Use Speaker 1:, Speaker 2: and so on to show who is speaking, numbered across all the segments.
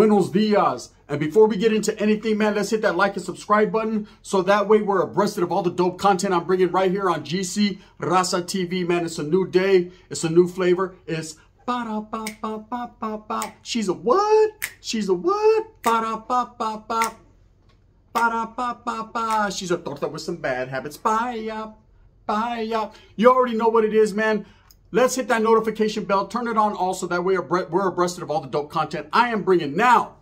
Speaker 1: Buenos dias. And before we get into anything, man, let's hit that like and subscribe button. So that way we're abreast of all the dope content I'm bringing right here on GC Raza TV, man. It's a new day. It's a new flavor. It's ba-da-ba-ba-ba-ba-ba. She's a what? She's a what? Ba-da-ba-ba-ba. Ba-da-ba-ba-ba. She's a torta with some bad habits. Bye-ya. Bye-ya. You already know what it is, man. Let's hit that notification bell. Turn it on also. That way we're abreast of all the dope content I am bringing. Now,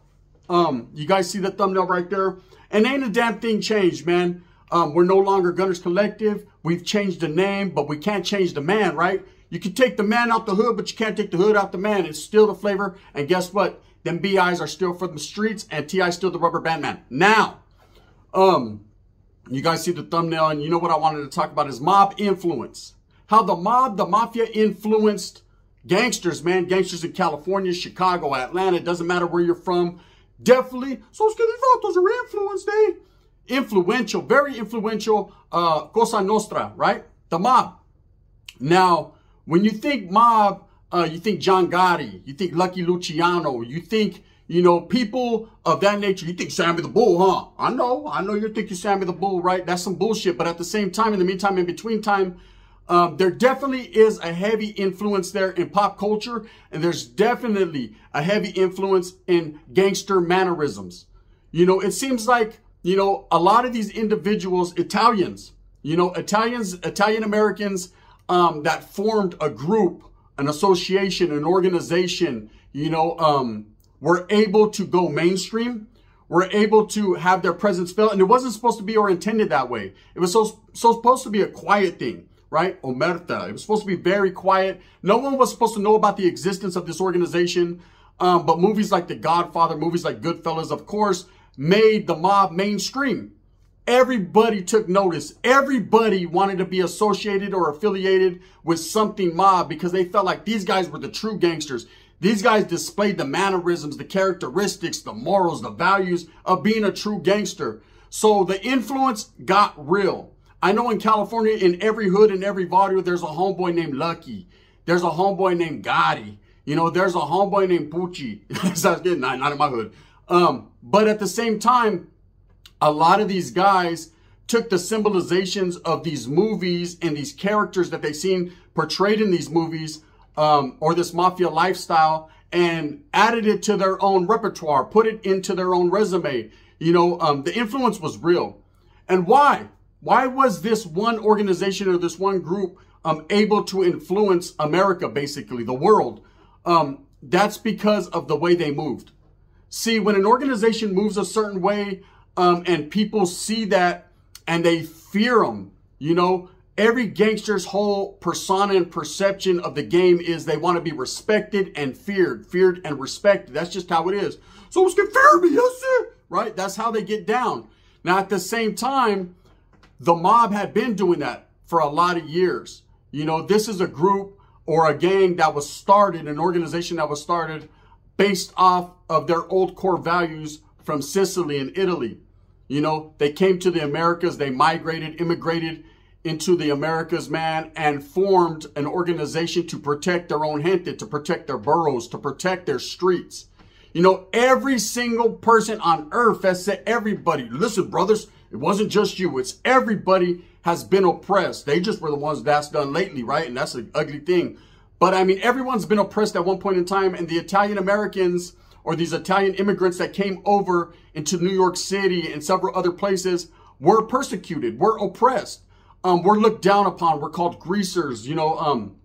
Speaker 1: you guys see the thumbnail right there? And ain't a damn thing changed, man. We're no longer Gunners Collective. We've changed the name, but we can't change the man, right? You can take the man out the hood, but you can't take the hood out the man. It's still the flavor. And guess what? Them BIs are still for the streets, and T.I. still the rubber band man. Now, you guys see the thumbnail, and you know what I wanted to talk about is mob influence. How the mafia influenced gangsters, man. Gangsters in California, Chicago, Atlanta. It doesn't matter where you're from. Definitely. So skinny photos are influenced, eh? Influential, very influential. Cosa Nostra, right? The mob. Now, when you think mob, you think John Gotti. You think Lucky Luciano. You think, you know, people of that nature. You think Sammy the Bull, huh? I know you're thinking Sammy the Bull, right? That's some bullshit. But at the same time, in the meantime, in between time, there definitely is a heavy influence there in pop culture, and there's definitely a heavy influence in gangster mannerisms. You know, it seems like, you know, a lot of these individuals, Italians, you know, Italian Americans that formed a group, an association, an organization, you know, were able to go mainstream, were able to have their presence felt, and it wasn't supposed to be or intended that way. It was supposed to be a quiet thing. Right? Omerta. It was supposed to be very quiet. No one was supposed to know about the existence of this organization. But movies like The Godfather, movies like Goodfellas, of course, made the mob mainstream. Everybody took notice. Everybody wanted to be associated or affiliated with something mob because they felt like these guys were the true gangsters. These guys displayed the mannerisms, the characteristics, the morals, the values of being a true gangster. So the influence got real. I know in California, in every hood, in every barrio, there's a homeboy named Lucky. There's a homeboy named Gotti. You know, there's a homeboy named Pucci. Sounds good. Not in my hood. But at the same time, a lot of these guys took the symbolizations of these movies and these characters that they seen portrayed in these movies, or this mafia lifestyle, and added it to their own repertoire, put it into their own resume. You know, the influence was real. And why? Why was this one organization or this one group able to influence America, basically, the world? That's because of the way they moved. See, when an organization moves a certain way and people see that and they fear them, you know, every gangster's whole persona and perception of the game is they want to be respected and feared and respected. That's just how it is. So it's good, fear me, yes, sir. Right? That's how they get down. Now, at the same time, the mob had been doing that for a lot of years. You know, this is a group or a gang that was started, an organization that was started based off of their old core values from Sicily and Italy. You know, they came to the Americas, they migrated, immigrated into the Americas, man, and formed an organization to protect their own gente, to protect their boroughs, to protect their streets. You know, every single person on earth has said, everybody, listen, brothers, it wasn't just you. It's everybody has been oppressed. They just were the ones that's done lately, right? And that's an ugly thing. But I mean, everyone's been oppressed at one point in time. And the Italian Americans or these Italian immigrants that came over into New York City and several other places were persecuted. Were oppressed. We're looked down upon. We're called greasers, you know,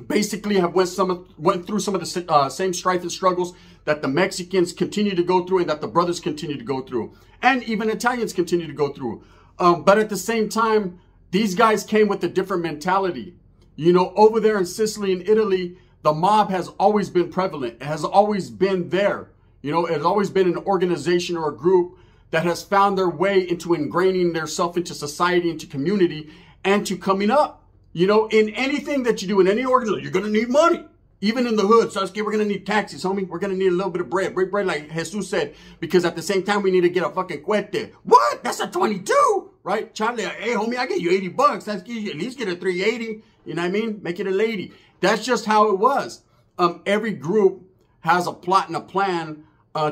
Speaker 1: basically have went through some of the same strife and struggles that the Mexicans continue to go through and that the brothers continue to go through. And even Italians continue to go through. But at the same time, these guys came with a different mentality. You know, over there in Sicily and Italy, the mob has always been prevalent. It has always been there. You know, it has always been an organization or a group that has found their way into ingraining themselves into society, into community, and to coming up. You know, in anything that you do, in any organization, you're going to need money. Even in the hood, Sasuke, we're going to need taxes, homie. We're going to need a little bit of bread. Bread like Jesus said, because at the same time, we need to get a fucking cuete. What? That's a 22, right? Charlie, hey, homie, I get you $80. That's you at least get a 380. You know what I mean? Make it a lady. That's just how it was. Every group has a plot and a plan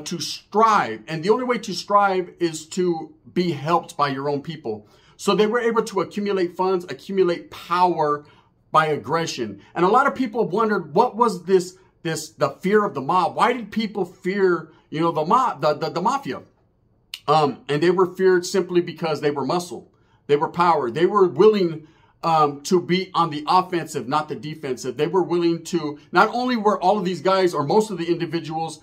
Speaker 1: to strive. And the only way to strive is to be helped by your own people. So they were able to accumulate funds, accumulate power by aggression. And a lot of people wondered, what was the fear of the mob? Why did people fear, you know, the mafia? And they were feared simply because they were muscle. They were power. They were willing to be on the offensive, not the defensive. They were willing to, not only were all of these guys, or most of the individuals,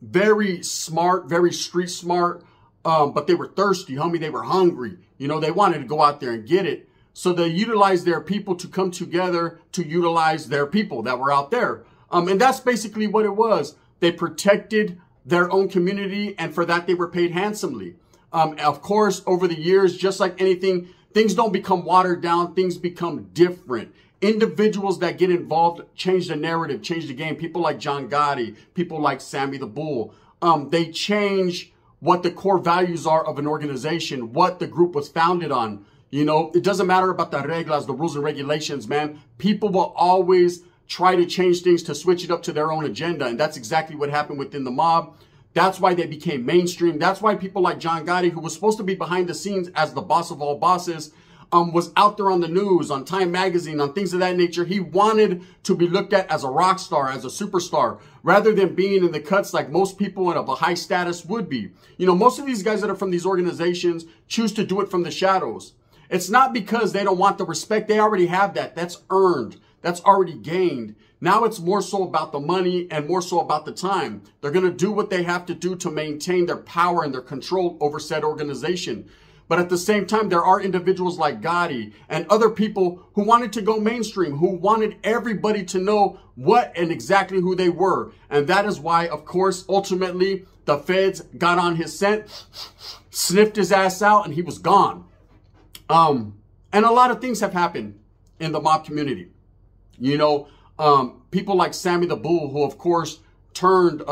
Speaker 1: very smart, very street smart, but they were thirsty, homie. They were hungry. You know, they wanted to go out there and get it. So they utilized their people to come together to utilize their people that were out there. And that's basically what it was. They protected their own community, and for that they were paid handsomely. Of course, over the years, just like anything, things don't become watered down. Things become different. Individuals that get involved change the narrative, change the game. People like John Gotti, people like Sammy the Bull. They change what the core values are of an organization, what the group was founded on. You know, it doesn't matter about the reglas, the rules and regulations, man. People will always try to change things to switch it up to their own agenda. And that's exactly what happened within the mob. That's why they became mainstream. That's why people like John Gotti, who was supposed to be behind the scenes as the boss of all bosses, was out there on the news, on Time Magazine, on things of that nature. He wanted to be looked at as a rock star, as a superstar, rather than being in the cuts like most people of a high status would be. You know, most of these guys that are from these organizations choose to do it from the shadows. It's not because they don't want the respect. They already have that. That's earned. That's already gained. Now it's more so about the money and more so about the time. They're going to do what they have to do to maintain their power and their control over said organization. But at the same time, there are individuals like Gotti and other people who wanted to go mainstream, who wanted everybody to know what and exactly who they were. And that is why, of course, ultimately, the feds got on his scent, sniffed his ass out, and he was gone. And a lot of things have happened in the mob community. You know, people like Sammy the Bull, who of course turned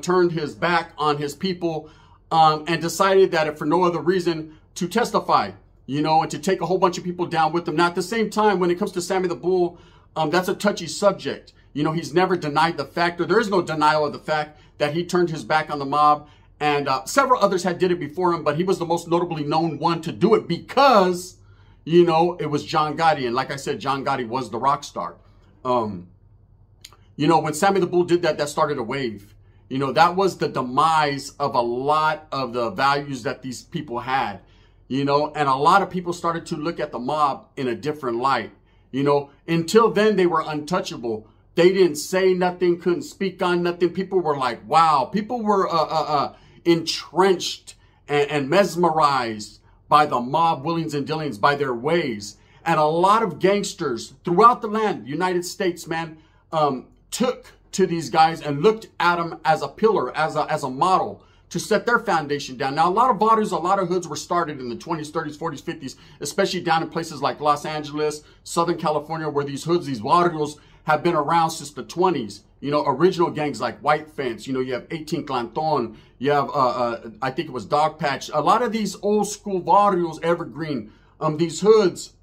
Speaker 1: turned his back on his people, and decided that if for no other reason to testify, you know, and to take a whole bunch of people down with them. Now, at the same time, when it comes to Sammy the Bull, that's a touchy subject. You know, he's never denied the fact, or there is no denial of the fact that he turned his back on the mob. And several others had did it before him, but he was the most notably known one to do it because, you know, it was John Gotti. And like I said, John Gotti was the rock star. You know, when Sammy the Bull did that, that started a wave. You know, that was the demise of a lot of the values that these people had, you know, and a lot of people started to look at the mob in a different light. You know, until then, they were untouchable. They didn't say nothing, couldn't speak on nothing. People were like, wow. People were entrenched and mesmerized by the mob willings and dealings, by their ways. And a lot of gangsters throughout the land, United States, man, took to these guys and looked at them as a pillar, as a model to set their foundation down. Now, a lot of barrios, a lot of hoods were started in the 20s, 30s, 40s, 50s, especially down in places like Los Angeles, Southern California, where these hoods, these barrios have been around since the 20s. You know, original gangs like White Fence, you know, you have 18 Clanton, you have, I think it was Dog Patch. A lot of these old school barrios, evergreen, these hoods,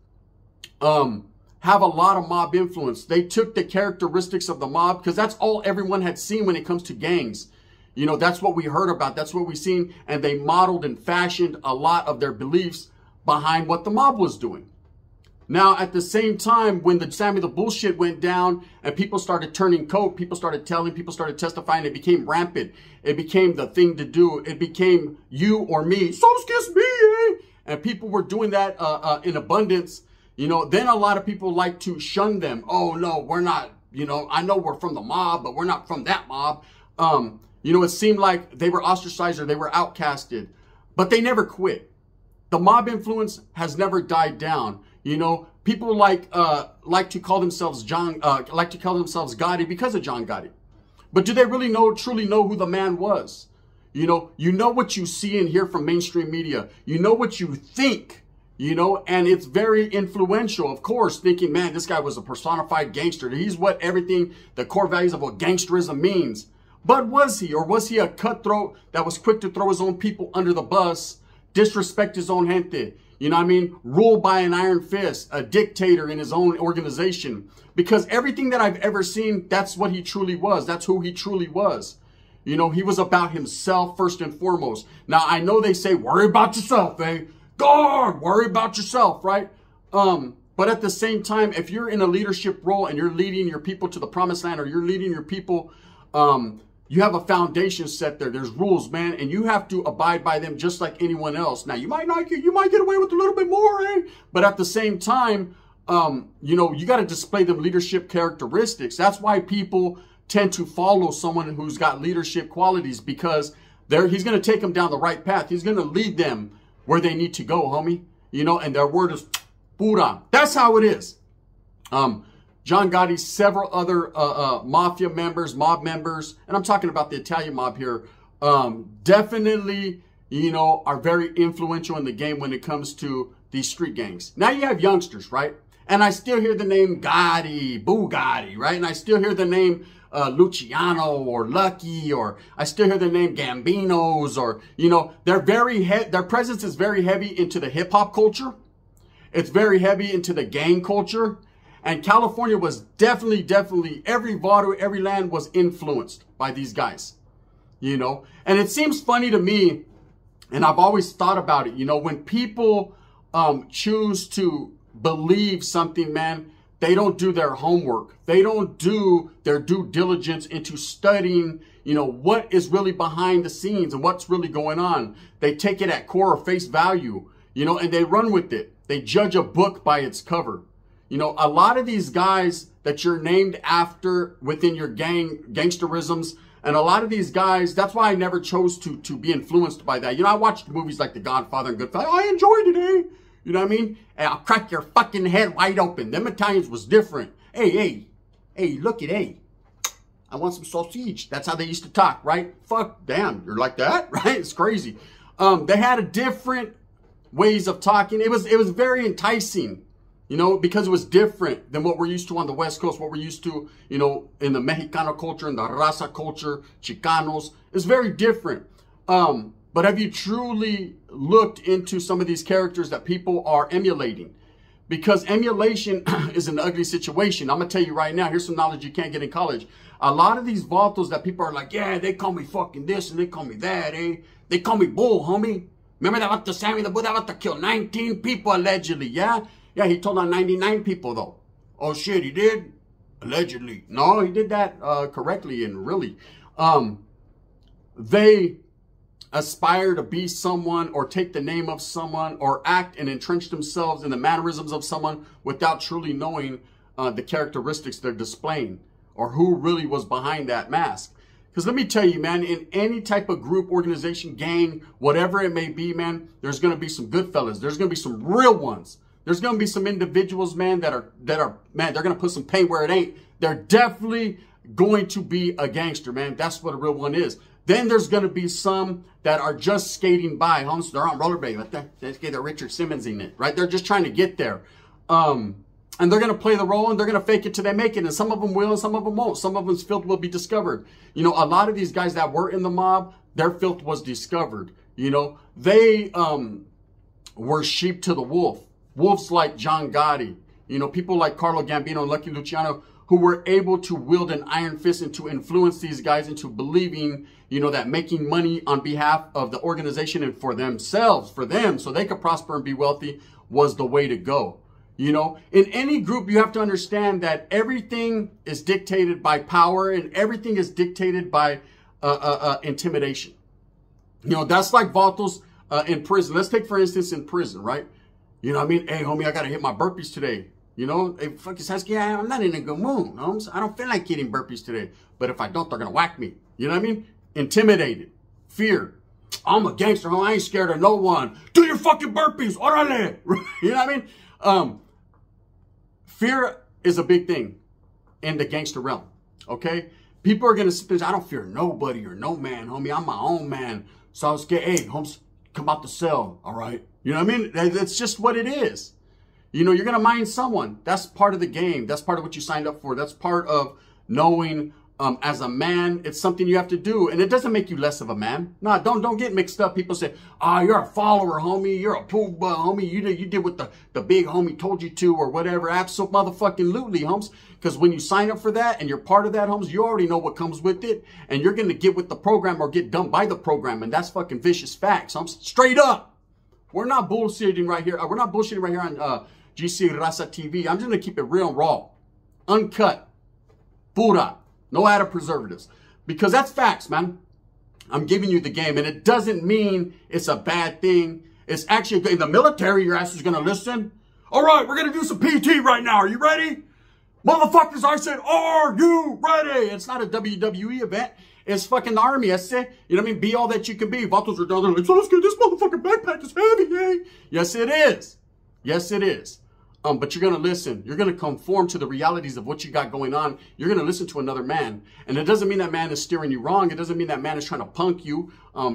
Speaker 1: have a lot of mob influence. They took the characteristics of the mob because that's all everyone had seen when it comes to gangs. You know, that's what we heard about. That's what we seen. And they modeled and fashioned a lot of their beliefs behind what the mob was doing. Now, at the same time, when the Sammy the bullshit went down and people started turning coat, people started telling, people started testifying, it became rampant. It became the thing to do. It became you or me. So kiss me, eh? And people were doing that in abundance. You know, then a lot of people like to shun them. Oh, no, we're not, you know, I know we're from the mob, but we're not from that mob. You know, it seemed like they were ostracized or they were outcasted, but they never quit. The mob influence has never died down. You know, people like to call themselves Gotti because of John Gotti. But do they really truly know who the man was? You know what you see and hear from mainstream media. You know what you think, you know, and it's very influential, of course, thinking, man, this guy was a personified gangster. He's what everything, the core values of what gangsterism means. But was he, or was he a cutthroat that was quick to throw his own people under the bus, disrespect his own gente? You know what I mean? Ruled by an iron fist, a dictator in his own organization. Because everything that I've ever seen, that's what he truly was. That's who he truly was. You know, he was about himself first and foremost. Now, I know they say, worry about yourself, eh? Guard, worry about yourself, right? But at the same time, if you're in a leadership role and you're leading your people to the promised land, or you're leading your people, you have a foundation set there. There's rules, man, and you have to abide by them just like anyone else. Now, you might not get, you might get away with a little bit more, eh? But at the same time, you know, you got to display them leadership characteristics. That's why people tend to follow someone who's got leadership qualities, because he's going to take them down the right path. He's going to lead them where they need to go, homie. You know, and their word is pura. That's how it is. John Gotti, several other mafia members, mob members, and I'm talking about the Italian mob here, definitely, you know, are very influential in the game when it comes to these street gangs. Now you have youngsters, right? And I still hear the name Gotti, Bugatti, right? And I still hear the name Luciano or Lucky, or I still hear the name Gambinos, or, you know, their presence is very heavy into the hip hop culture. It's very heavy into the gang culture. And California was definitely, every vato, every land was influenced by these guys, you know. And it seems funny to me, and I've always thought about it, you know, when people choose to believe something, man, they don't do their homework. They don't do their due diligence into studying, you know, what is really behind the scenes and what's really going on. They take it at core or face value, you know, and they run with it. They judge a book by its cover. You know, a lot of these guys that you're named after within your gangsterisms, and a lot of these guys, that's why I never chose to be influenced by that. You know, I watched movies like The Godfather and Goodfellas. I enjoyed it, eh? You know what I mean? And I'll crack your fucking head wide open. Them Italians was different. Hey, look it, hey. I want some sausage. That's how they used to talk, right? Fuck, damn, you're like that, right? It's crazy. They had a different ways of talking. It was very enticing, you know, because it was different than what we're used to on the West Coast, what we're used to, you know, in the Mexicano culture, in the Raza culture, Chicanos. It's very different. But have you truly looked into some of these characters that people are emulating? Because emulation is an ugly situation. I'm going to tell you right now, here's some knowledge you can't get in college. A lot of these vatos that people are like, yeah, they call me fucking this and they call me that, eh? They call me bull, homie. Remember that vato Sammy the Bull, that vato killed 19 people allegedly, yeah? Yeah, he told on 99 people though. Oh shit, he did? Allegedly. No, he did that correctly and really. They aspire to be someone or take the name of someone or act and entrench themselves in the mannerisms of someone without truly knowing the characteristics they're displaying or who really was behind that mask. Because let me tell you, man, in any type of group, organization, gang, whatever it may be, man, there's going to be some good fellas. There's going to be some real ones. There's going to be some individuals, man, that are, man, they're going to put some paint where it ain't. They're definitely going to be a gangster, man. That's what a real one is. Then there's going to be some that are just skating by. Homes, they're on rollerblade. Like let's get the Richard Simmons in it, right? They're just trying to get there. And they're going to play the role and they're going to fake it till they make it. And some of them will and some of them won't. Some of them's filth will be discovered. You know, a lot of these guys that were in the mob, their filth was discovered. You know, they were sheep to the wolf. Wolves like John Gotti, you know, people like Carlo Gambino and Lucky Luciano, who were able to wield an iron fist and to influence these guys into believing, you know, that making money on behalf of the organization and for themselves, for them, so they could prosper and be wealthy was the way to go. You know, in any group, you have to understand that everything is dictated by power and everything is dictated by intimidation. You know, that's like vatos in prison. Let's take, for instance, in prison, right? You know what I mean? Hey, homie, I got to hit my burpees today. You know, hey, fucking Sasuke, I'm not in a good mood. Homes. I don't feel like hitting burpees today. But if I don't, they're going to whack me. You know what I mean? Intimidated. Fear. I'm a gangster, homie. I ain't scared of no one. Do your fucking burpees. Orale. You know what I mean? Fear is a big thing in the gangster realm. Okay? People are going to sit there and say, I don't fear nobody or no man, homie. I'm my own man. So I was scared. Hey, homes, come out the cell. All right? You know what I mean? That's just what it is. You know, you're going to mind someone. That's part of the game. That's part of what you signed up for. That's part of knowing As a man, it's something you have to do, and it doesn't make you less of a man. Nah, don't get mixed up. People say, you're a follower, homie. You're a poop homie. You did what the big homie told you to or whatever. Absolutely, homes. Because when you sign up for that and you're part of that, homes, you already know what comes with it, and you're going to get with the program or get done by the program, and that's fucking vicious facts, homes. Straight up. We're not bullshitting right here. We're not bullshitting right here on GC Raza TV. I'm just going to keep it real and raw. Uncut. Pura. No added preservatives. Because that's facts, man. I'm giving you the game. And it doesn't mean it's a bad thing. It's actually, in the military, your ass is going to listen. All right, we're going to do some PT right now. Are you ready? Motherfuckers, I said, are you ready? It's not a WWE event. It's fucking the army. That's it. You know what I mean? Be all that you can be. Vatos are down there like, so let's get this motherfucking backpack is heavy, eh? Yes, it is. Yes, it is. But you're going to listen. You're going to conform to the realities of what you got going on. You're going to listen to another man. And it doesn't mean that man is steering you wrong. It doesn't mean that man is trying to punk you.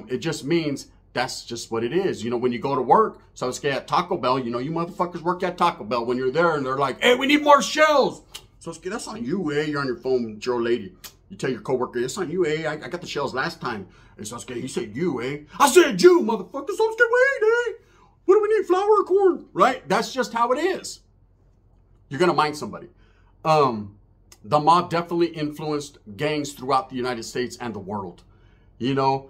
Speaker 1: It just means that's just what it is. You know, when you go to work, so it's at Taco Bell, you know, you motherfuckers work at Taco Bell when you're there and they're like, hey, we need more shells. So that's on you, eh? You're on your phone with your lady. You tell your coworker, it's on you, eh? I got the shells last time. And so he said you, eh? I said you, motherfucker. So wait, eh? What do we need, flour or corn? Right? That's just how it is. You're going to mind somebody. The mob definitely influenced gangs throughout the United States and the world. You know,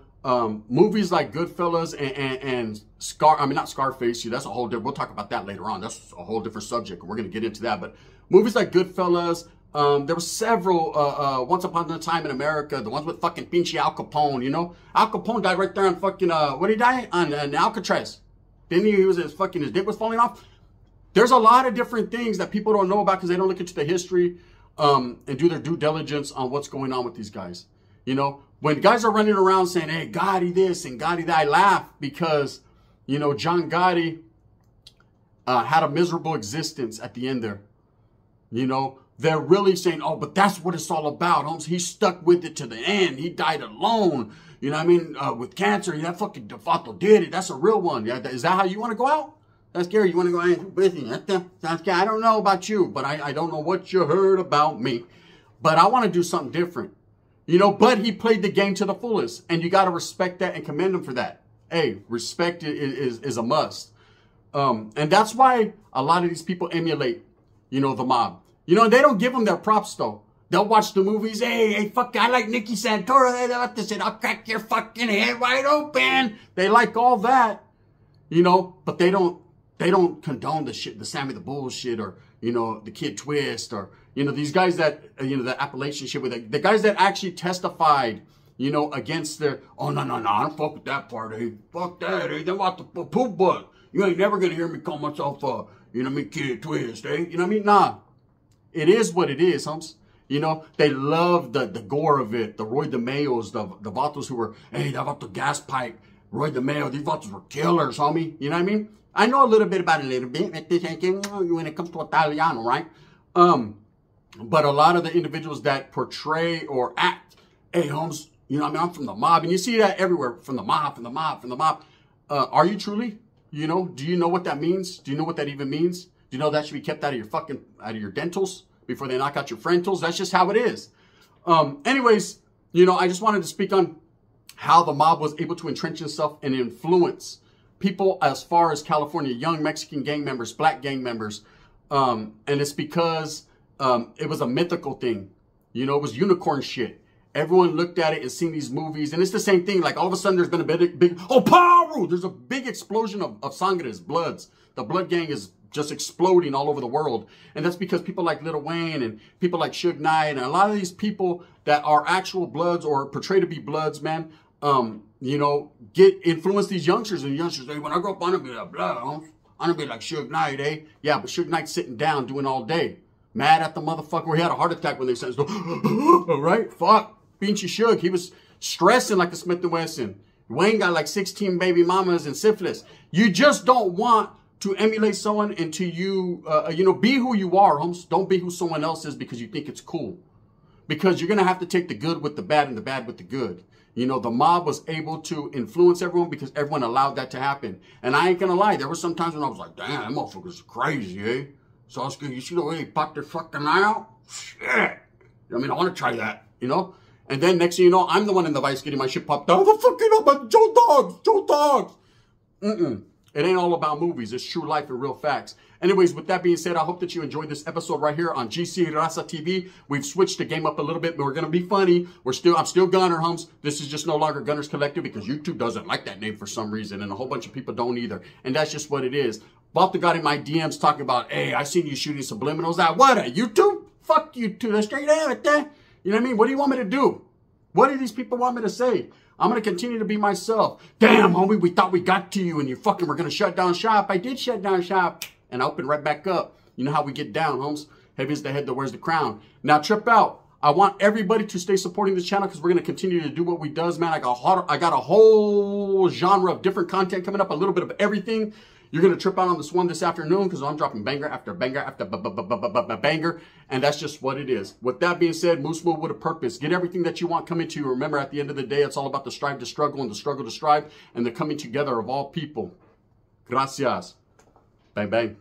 Speaker 1: movies like Goodfellas and not Scarface. That's a whole different, we'll talk about that later on. That's a whole different subject. We're going to get into that. But movies like Goodfellas, there were several, Once Upon a Time in America, the ones with fucking Pinche Al Capone, you know. Al Capone died right there on fucking, what did he die? On Alcatraz. Didn't he? His dick was falling off. There's a lot of different things that people don't know about because they don't look into the history and do their due diligence on what's going on with these guys. You know, when guys are running around saying, hey, Gotti this and Gotti that, I laugh because, you know, John Gotti had a miserable existence at the end there. You know, they're really saying, oh, but that's what it's all about, Holmes. He stuck with it to the end. He died alone. You know what I mean? With cancer, that fucking DeFato did it. That's a real one. Yeah, is that how you want to go out? That's scary. You want to go out with me? Sounds scary. I don't know about you, but I don't know what you heard about me. But I want to do something different. You know, but he played the game to the fullest. And you got to respect that and commend him for that. Hey, respect is a must. And that's why a lot of these people emulate, you know, the mob. You know, they don't give them their props, though. They'll watch the movies. Hey, fuck, I like Nicky Santora. They said, I'll crack your fucking head wide open. They like all that, you know, but they don't condone the shit, the Sammy the Bullshit, or, you know, the Kid Twist, or, you know, these guys that, you know, the Appalachian shit with the guys that actually testified, you know, against their, oh, no, I don't fuck with that part, eh? Fuck that, eh? They want the poop butt. You ain't never gonna hear me call myself, you know what I mean, Kid Twist, eh? You know what I mean? Nah. It is what it is, Humps. You know, they love the gore of it. The Roy DeMayos, the Vatos who were, hey, that Vato gas pipe, Roy DeMayo, these Vatos were killers, homie. You know what I mean? I know a little bit about it a little bit when it comes to Italiano, right? But a lot of the individuals that portray or act, hey, Holmes, you know what I mean? I'm from the mob. And you see that everywhere, from the mob. Are you truly? You know, do you know what that means? Do you know what that even means? Do you know that should be kept out of your dentals before they knock out your frontals? That's just how it is. Anyways, you know, I just wanted to speak on how the mob was able to entrench itself and influence people as far as California, young Mexican gang members, black gang members. And it's because it was a mythical thing. You know, it was unicorn shit. Everyone looked at it and seen these movies. And it's the same thing. Like all of a sudden there's been a big, oh, Paru! There's a big explosion of sangres, bloods. The blood gang is just exploding all over the world. And that's because people like Lil Wayne and people like Suge Knight and a lot of these people that are actual bloods or portray to be bloods, man, you know, influence these youngsters. And youngsters, hey, when I grow up, I'm going to be like blood. I'm going to be like Suge Knight, eh? Yeah, but Suge Knight's sitting down doing all day. Mad at the motherfucker. He had a heart attack when they said, right? Fuck. Pinchy Suge. He was stressing like the Smith & Wesson. Wayne got like 16 baby mamas and syphilis. You just don't want to emulate someone until you, you know, be who you are, homes. Don't be who someone else is because you think it's cool. Because you're going to have to take the good with the bad and the bad with the good. You know, the mob was able to influence everyone because everyone allowed that to happen. And I ain't going to lie. There were some times when I was like, damn, that motherfucker's crazy, eh? So I was good. You see the way he popped their fucking eye out? Shit. I mean, I want to try that. you know? And then next thing you know, I'm the one in the vice getting my shit popped out. The fucking up, Joe Dogs. It ain't all about movies. It's true life and real facts. Anyways, with that being said, I hope that you enjoyed this episode right here on GC Raza TV. We've switched the game up a little bit, but we're gonna be funny. I'm still Gunner Homes. This is just no longer Gunners Collective because YouTube doesn't like that name for some reason, and a whole bunch of people don't either. And that's just what it is. Balta got in my DMs talking about, hey, I seen you shooting subliminals out. What, YouTube? Fuck YouTube. That's straight out there. You know what I mean? What do you want me to do? What do these people want me to say? I'm going to continue to be myself. Damn, homie, we thought we got to you and you fucking were going to shut down shop. I did shut down shop and I opened right back up. You know how we get down, homes. Heavy is the head that wears the crown. Now, trip out. I want everybody to stay supporting this channel because we're going to continue to do what we does, man. I got a whole genre of different content coming up, a little bit of everything. You're going to trip out on this one this afternoon because I'm dropping banger after banger after banger. And that's just what it is. With that being said, Moose move with a purpose. Get everything that you want coming to you. Remember, at the end of the day, it's all about the strive to struggle and the struggle to strive and the coming together of all people. Gracias. Bang, bang.